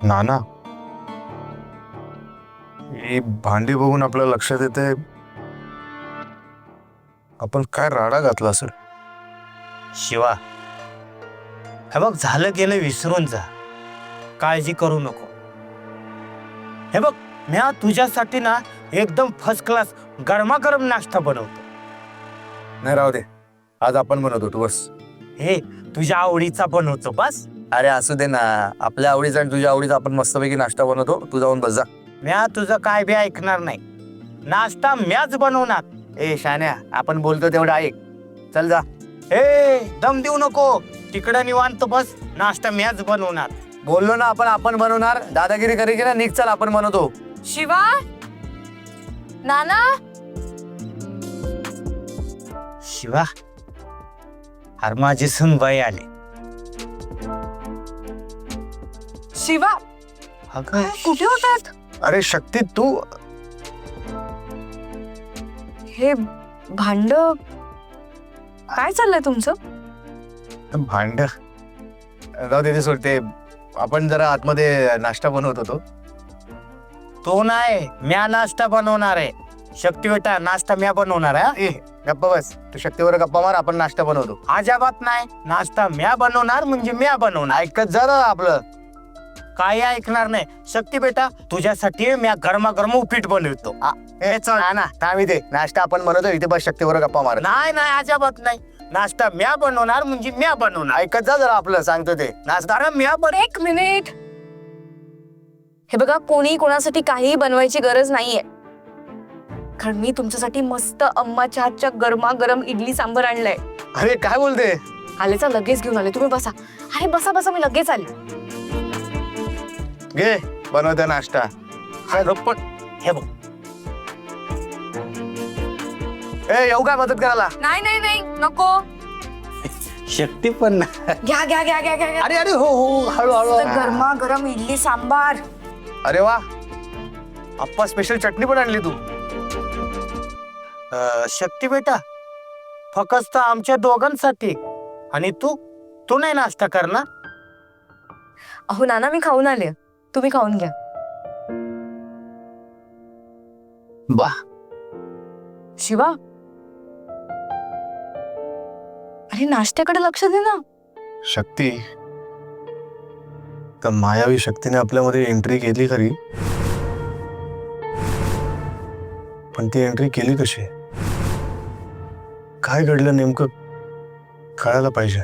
नाना, ही भांडी बघून आपल्या लक्षात येते आपण काय राडा घातला असेल. शिवा, हे बघ, झालं गेलं विसरून जा, काळजी करू नको. हे बघ, मी तुझ्यासाठी ना एकदम फर्स्ट क्लास गरमागरम नाश्ता बनवतो. नाही राहू दे, आज आपण बनवतो तू बस. हे तुझ्या आवडीचा बनवतो बस. अरे असू दे ना, आपल्या आवडीचा आणि तुझ्या आवडीचा आपण मस्तपैकी नाश्ता बनवतो. तू जाऊन बस जा. म्या तुझं काय बी ऐकणार नाही. नाश्ता म्याच बनवणार. ए शान्या, आपण बोलतो तेवढं ऐक. चल जा. ए दम देऊ नको, तिकडं निवांत बस. नाश्ता म्याच बनवणार. बोललो ना आपण बनवणार. दादागिरी करायची ना, निघ चल, आपण बनवतो. शिवा, नाना, शिवा, अरे माझी सुनबाई आली. शिवा, अगं, कुठे होतात? अरे शक्ती, तू हे भांड काय चाललंय तुमचं? भांड राहू दे, सोडते. आपण जरा आतमध्ये नाश्ता बनवत होतो. तो नाही, म्या नाश्ता बनवणार आहे. शक्ती बेटा, नाश्ता म्या बनवणार आहे. ए गप्पा बस, तू शक्तीवर गप्पा मार, आपण नाश्ता बनवतो. अजिबात नाही, नाश्ता म्या बनवणार म्हणजे म्या बनवणार. ऐकत जा ना आपलं. काही ऐकणार नाही. शक्ती बेटा, तुझ्यासाठी म्या गरमागरम उपीट बनवतो. ए चल ना, थांब इथे. नाश्ता आपण बनवतो, इथे बस शक्तीवर गप्पा मार. नाही नाही, अजिबात नाही. नाश्ता म्या बनवणार म्हणजे म्या बनवणार. ऐकत जा जरा आपलं, सांगतो ते. नाश्ता अरे म्या एक मिनिट. हे बघा, कोणी कोणासाठी काही बनवायची गरज नाहीये, कारण मी तुमच्यासाठी मस्त अम्माच्या हातच्या गरमागरम इडली सांबर आणलंय. अरे काय बोलते? आलेचा लगेच घेऊन आले. तुम्ही बसा. अरे बसा बसा, मी लगेच आले. घे बनवते नाश्ता. अरे पण हे बघ, ए येऊ काय मदत करायला? नाही नाही नाही, नको. शक्ती पण घ्या घ्या घ्या घ्या घ्या. अरे अरे हो हो, हळू हळू. गरमागरम इडली सांबार. अरे वा, आप्पा स्पेशल चटणी पण आणली तू. शक्ती बेटा, फक्त आमच्या दोघांसाठी. आणि तू तू नाही नाश्ता करणार? अहो नाना, मी खाऊन आले, तुम्ही खाऊन घ्या. बा, शिवा, अरे नाश्त्याकडे लक्ष दे ना. शक्ती, तर मायावी शक्तीने आपल्यामध्ये एंट्री केली खरी, पण ती एंट्री केली कशी? काय घडलं नेमकं कळायला पाहिजे.